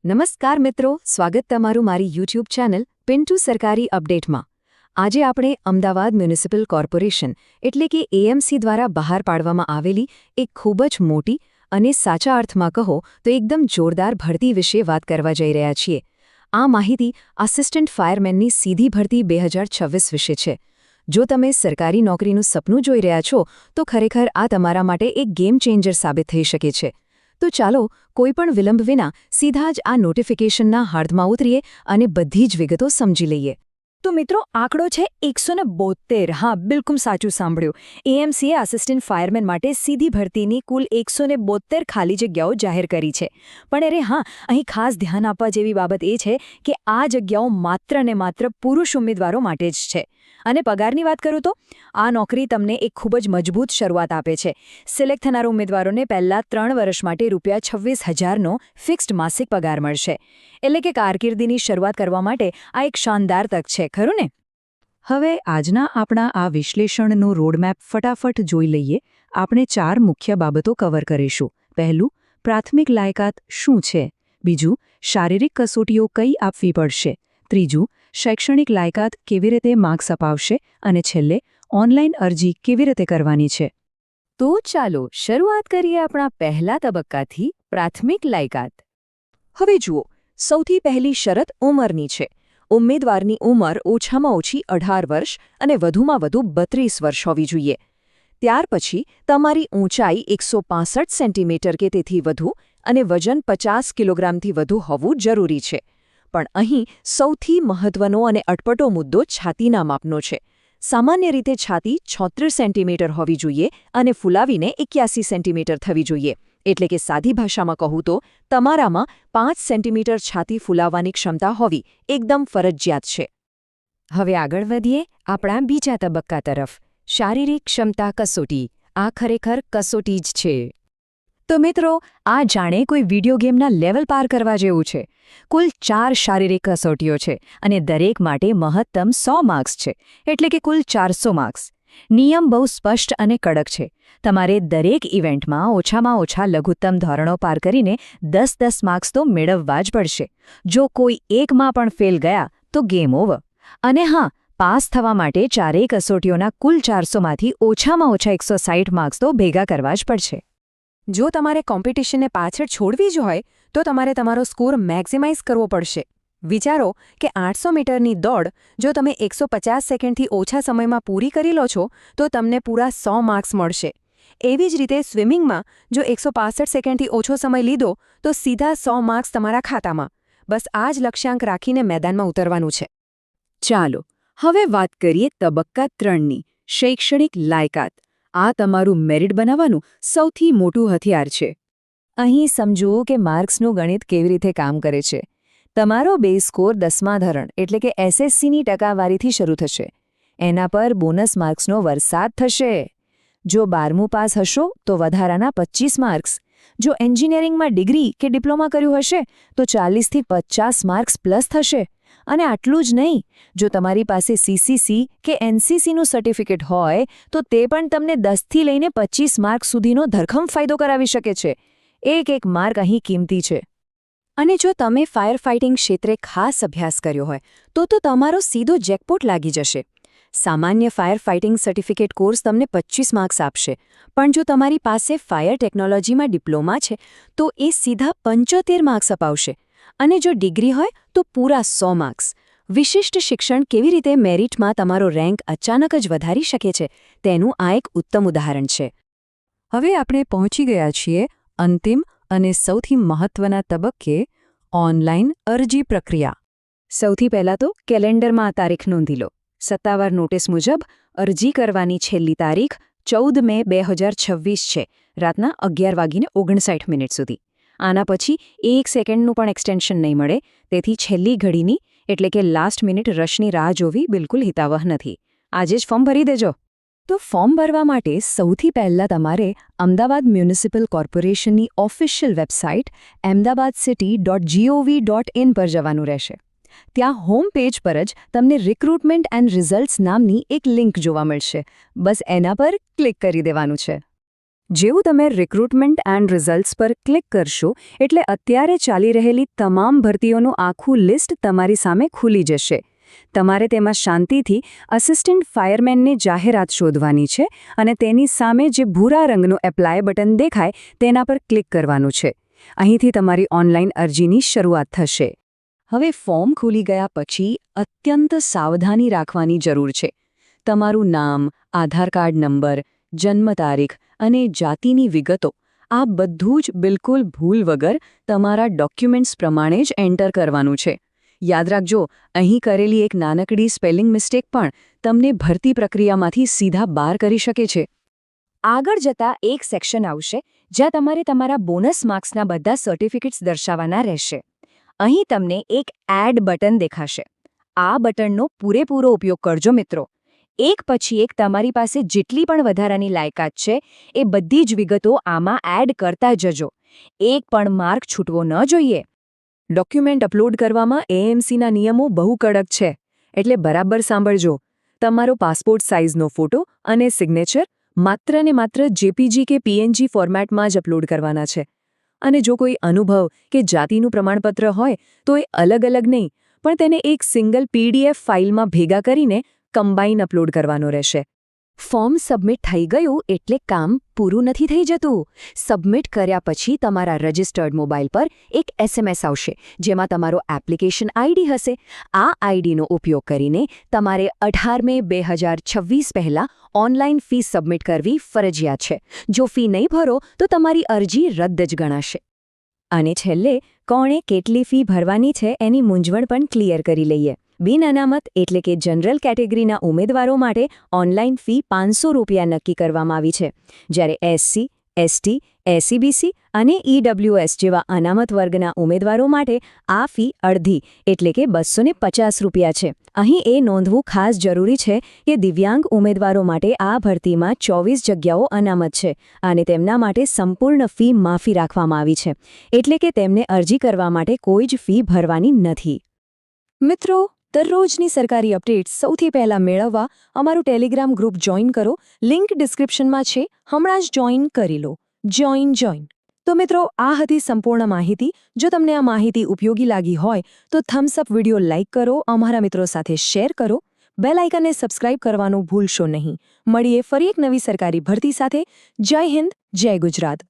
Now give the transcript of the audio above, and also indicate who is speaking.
Speaker 1: નમસ્કાર મિત્રો, સ્વાગત તમારું મારી યુટ્યુબ ચેનલ પિન્ટુ સરકારી અપડેટમાં। આજે આપણે અમદાવાદ મ્યુનિસિપલ કોર્પોરેશન એટલે કે એએમસી દ્વારા બહાર પાડવામાં આવેલી એક ખૂબ જ મોટી અને સાચા અર્થમાં કહો તો એકદમ જોરદાર ભરતી વિશે વાત કરવા જઈ રહ્યા છીએ। આ માહિતી આસિસ્ટન્ટ ફાયરમેનની સીધી ભરતી 2026 વિશે છે। જો તમે સરકારી નોકરીનું સપનું જોઈ રહ્યા છો તો ખરેખર આ તમારા માટે એક ગેમ ચેન્જર સાબિત થઈ શકે છે। તો ચાલો કોઈપણ વિલંબ વિના સીધા જ આ નોટિફિકેશનના હાર્દમાં ઉતરીએ અને બધી જ વિગતો સમજી લઈએ।
Speaker 2: તો મિત્રો આંકડો છે 172। હા, બિલકુલ સાચું સાંભળ્યું। એએમસીએ આસિસ્ટન્ટ ફાયરમેન માટે સીધી ભરતીની કુલ 172 ખાલી જગ્યાઓ જાહેર કરી છે। પણ અરે હા, અહીં ખાસ ધ્યાન આપવા જેવી બાબત એ છે કે આ જગ્યાઓ માત્ર ને માત્ર પુરુષ ઉમેદવારો માટે જ છે। અને પગારની વાત કરું તો આ નોકરી તમને એક ખૂબ જ મજબૂત શરૂઆત આપે છે। સિલેક્ટ થનાર ઉમેદવારોને પહેલા 3 વર્ષ માટે ₹26,000નો ફિક્સ્ડ માસિક પગાર મળશે। એટલે કે કારકિર્દીની શરૂઆત કરવા માટે આ એક શાનદાર તક છે, ખરું ને?
Speaker 1: હવે આજના આપણા આ વિશ્લેષણનો રોડમેપ ફટાફટ જોઈ લઈએ। આપણે 4 મુખ્ય બાબતો કવર કરીશું। પહેલું, પ્રાથમિક લાયકાત શું છે? બીજું, શારીરિક કસોટીઓ કઈ આપવી પડશે? ત્રીજું, શૈક્ષણિક લાયકાત કેવી રીતે માર્ક્સ અપાવશે? અને છેલ્લે, ઓનલાઈન અરજી કેવી રીતે કરવાની છે?
Speaker 2: તો ચાલો શરૂઆત કરીએ આપણા પહેલા તબક્કાથી, પ્રાથમિક લાયકાત।
Speaker 1: હવે જુઓ, સૌથી પહેલી શરત ઉંમરની છે। ઉમેદવારની ઉંમર ઓછામાં ઓછી 18 વર્ષ અને વધુમાં વધુ 32 વર્ષ હોવી જોઈએ। ત્યાર પછી તમારી ઊંચાઈ 165 સેન્ટીમીટર કે તેથી વધુ અને વજન 50 કિલોગ્રામથી વધુ હોવું જરૂરી છે। પણ અહીં સૌથી મહત્વનો અને અટપટો મુદ્દો છાતીના માપનો છે। સામાન્ય રીતે છાતી 36 સેન્ટીમીટર હોવી જોઈએ અને ફૂલાવીને 81 સેન્ટીમીટર થવી જોઈએ। એટલે કે સાદી ભાષામાં કહું તો તમારામાં 5 સેન્ટીમીટર છાતી ફૂલાવવાની ક્ષમતા હોવી એકદમ ફરજિયાત છે।
Speaker 2: હવે આગળ વધીએ આપણા બીજા તબક્કા તરફ, શારીરિક ક્ષમતા કસોટી। આ ખરેખર કસોટી જ છે। તો મિત્રો, આ જાણે કોઈ વિડિયો ગેમના લેવલ પાર કરવા જેવું છે। કુલ 4 શારીરિક કસોટીઓ છે અને દરેક માટે મહત્તમ 100 માર્ક્સ છે, એટલે કે કુલ 400 માર્ક્સ। નિયમ બહુ સ્પષ્ટ અને કડક છે। તમારે દરેક ઇવેન્ટમાં ઓછામાં ઓછા લઘુત્તમ ધોરણો પાર કરીને 10-10 માર્ક્સ તો મેળવવા જ પડશે। જો કોઈ એકમાં પણ ફેલ ગયા તો ગેમ ઓવર। અને હા, પાસ થવા માટે ચારેય કસોટીઓના કુલ 400માંથી ઓછામાં ઓછા 160 માર્ક્સ તો ભેગા કરવા જ પડશે।
Speaker 1: જો તમારે કોમ્પિટિશનને પાછળ છોડવી જ હોય તો તમારે તમારો સ્કોર મેક્સિમાઇઝ કરવો પડશે। વિચારો કે 800 મીટરની દોડ જો તમે 150 સેકન્ડથી ઓછા સમયમાં પૂરી કરી લો છો તો તમને પૂરા 100 માર્ક્સ મળશે। એવી જ રીતે સ્વિમિંગમાં જો 165 સેકન્ડથી ઓછો સમય લીધો તો સીધા 100 માર્ક્સ તમારા ખાતામાં। બસ આ જ લક્ષ્યાંક રાખીને મેદાનમાં ઉતરવાનું છે।
Speaker 2: ચાલો હવે વાત કરીએ તબક્કા 3ની, શૈક્ષણિક લાયકાત। આ તમારું મેરિટ બનાવવાનું સૌથી મોટું હથિયાર છે। અહીં સમજો કે માર્ક્સનું ગણિત કેવી રીતે કામ કરે છે। તમારો બેઝ સ્કોર 10મા ધોરણ એટલે કે એસએસસીની ટકાવારીથી શરૂ થશે। એના પર બોનસ માર્ક્સનો વરસાદ થશે। જો 12મું પાસ હશો તો વધારાના 25 માર્ક્સ। જો એન્જિનિયરિંગમાં ડિગ્રી કે ડિપ્લોમા કર્યું હશે તો 40થી 50 માર્ક્સ પ્લસ થશે। અને આટલું જ નહીં, જો તમારી પાસે સીસીસી કે એનસીસીનું સર્ટિફિકેટ હોય તો તે પણ તમને 10થી લઈને 25 માર્ક સુધીનો ધરખમ ફાયદો કરાવી શકે છે। એક એક માર્ક અહીં કિંમતી છે।
Speaker 1: અને જો તમે ફાયર ફાઇટિંગ ક્ષેત્રે ખાસ અભ્યાસ કર્યો હોય તો તમારો સીધો જેકપોટ લાગી જશે। સામાન્ય ફાયર ફાઇટિંગ સર્ટિફિકેટ કોર્સ તમને 25 માર્ક્સ આપશે, પણ જો તમારી પાસે ફાયર ટેકનોલોજીમાં ડિપ્લોમા છે તો એ સીધા 75 માર્ક્સ અપાવશે। અને જો ડિગ્રી હોય તો પૂરા 100 માર્ક્સ। વિશિષ્ટ શિક્ષણ કેવી રીતે મેરિટમાં તમારો રેન્ક અચાનક જ વધારી શકે છે તેનું આ એક ઉત્તમ ઉદાહરણ છે। હવે આપણે પહોંચી ગયા છીએ અંતિમ અને સૌથી મહત્વના તબક્કે, ઓનલાઈન અરજી પ્રક્રિયા।
Speaker 2: સૌથી પહેલાં તો કેલેન્ડરમાં આ તારીખ નોંધી લો। સત્તાવાર નોટિસ મુજબ અરજી કરવાની છેલ્લી તારીખ 14 મે 2026 છે, રાતના 11:59 સુધી। આના પછી 1 સેકન્ડનું પણ એક્સટેન્શન નહીં મળે, તેથી છેલ્લી ઘડીની એટલે કે લાસ્ટ મિનિટ રશની રાહ જોવી બિલકુલ હિતાવહ નથી। આજે જ ફોર્મ ભરી દેજો।
Speaker 1: તો ફોર્મ ભરવા માટે સૌથી પહેલાં તમારે અમદાવાદ મ્યુનિસિપલ કોર્પોરેશનની ઓફિશિયલ વેબસાઇટ ahmedabadcity.gov.in પર જવાનું રહેશે। ત્યાં હોમ પેજ પર જ તમને રિક્રુટમેન્ટ એન્ડ રિઝલ્ટ્સ નામની એક લિંક જોવા મળશે। બસ એના પર ક્લિક કરી દેવાનું છે।
Speaker 2: જેવું તમે રિક્રુટમેન્ટ એન્ડ રિઝલ્ટ્સ પર ક્લિક કરશો એટલે અત્યારે ચાલી રહેલી તમામ ભરતીઓનું આખું લિસ્ટ તમારી સામે ખુલી જશે. તમારે તેમાં શાંતિથી અસિસ્ટન્ટ ફાયરમેનની જાહેરાત શોધવાની છે અને તેની સામે જે ભૂરા રંગનું એપ્લાય બટન દેખાય તેના પર ક્લિક કરવાનું છે. અહીંથી તમારી ઓનલાઈન અરજીની શરૂઆત થશે.
Speaker 1: હવે ફોર્મ ખુલી ગયા પછી અત્યંત સાવધાની રાખવાની જરૂર છે. તમારું નામ, આધાર કાર્ડ નંબર, જન્મ તારીખ અને જાતિની વિગતો આ બધું જ બિલકુલ ભૂલ વગર તમારા ડોક્યુમેન્ટ્સ પ્રમાણે જ એન્ટર કરવાનું છે. યાદ રાખજો, અહીં કરેલી એક નાનકડી સ્પેલિંગ મિસ્ટેક પણ તમને ભરતી પ્રક્રિયામાંથી સીધા બહાર કરી શકે છે.
Speaker 2: આગળ જતા એક સેક્શન આવશે જ્યાં તમારે તમારા બોનસ માર્ક્સના બધા સર્ટિફિકેટ્સ દર્શાવવાના રહેશે. અહીં તમને એક એડ બટન દેખાશે. આ બટનનો પૂરેપૂરો ઉપયોગ કરજો મિત્રો. એક પછી એક તમારી પાસે જેટલી પણ વધારાની લાયકાત છે એ બધી જ વિગતો આમાં એડ કરતા જજો. એક પણ માર્ક છૂટવો ન જોઈએ.
Speaker 1: ડોક્યુમેન્ટ અપલોડ કરવામાં એએમસીના નિયમો બહુ કડક છે, એટલે બરાબર સાંભળજો. તમારો પાસપોર્ટ સાઇઝનો ફોટો અને સિગ્નેચર માત્ર ને માત્ર જેપીજી કે પીએનજી ફોર્મેટમાં જ અપલોડ કરવાના છે. અને જો કોઈ અનુભવ કે જાતિનું પ્રમાણપત્ર હોય તો એ અલગ નહીં, પણ તેને એક સિંગલ પીડીએફ ફાઇલમાં ભેગા કરીને કમ્બાઈન અપલોડ કરવાનો રહેશે.
Speaker 2: ફોર્મ સબમિટ થઈ ગયું એટલે કામ પૂરું નથી થઈ જતું. સબમિટ કર્યા પછી તમારા રજિસ્ટર્ડ મોબાઈલ પર એક એસએમએસ આવશે જેમાં તમારો એપ્લિકેશન આઈડી હશે. આ આઈડીનો ઉપયોગ કરીને તમારે 18 મે 2026 પહેલાં ઓનલાઈન ફી સબમિટ કરવી ફરજિયાત છે. જો ફી નહીં ભરો તો તમારી અરજી રદ જ ગણાશે. અને છેલ્લે કોણે કેટલી ફી ભરવાની છે એની મૂંઝવણ પણ ક્લિયર કરી લઈએ. બિન અનામત એટલે કે જનરલ કેટેગરીના ઉમેદવારો માટે ઓનલાઈન ફી ₹500 નક્કી કરવામાં આવી છે, જ્યારે એસસી, એસટી, એસસીબીસી અને ઈડબ્લ્યુએસ જેવા અનામત વર્ગના ઉમેદવારો માટે આ ફી અડધી એટલે કે ₹250 છે. અહીં એ નોંધવું ખાસ જરૂરી છે કે દિવ્યાંગ ઉમેદવારો માટે આ ભરતીમાં 24 જગ્યાઓ અનામત છે અને તેમના માટે સંપૂર્ણ ફી માફી રાખવામાં આવી છે, એટલે કે તેમને અરજી કરવા માટે કોઈ જ ફી ભરવાની નથી. મિત્રો, દરરોજની સરકારી અપડેટ્સ સૌથી પહેલા મેળવવા અમારું ટેલિગ્રામ ગ્રુપ જોઈન કરો. લિંક ડિસ્ક્રિપ્શનમાં છે. હમણાં જ જોઈન કરી લો. જોઈન. તો મિત્રો, આ હતી સંપૂર્ણ માહિતી. જો તમને આ માહિતી ઉપયોગી લાગી હોય તો થમ્સ અપ વિડીયો લાઇક કરો, અમારા મિત્રો સાથે શેર કરો. બેલ આઇકનને સબસ્ક્રાઇબ કરવાનું ભૂલશો નહીં. મળીએ ફરી એક નવી સરકારી ભરતી સાથે. જય હિન્દ, જય ગુજરાત.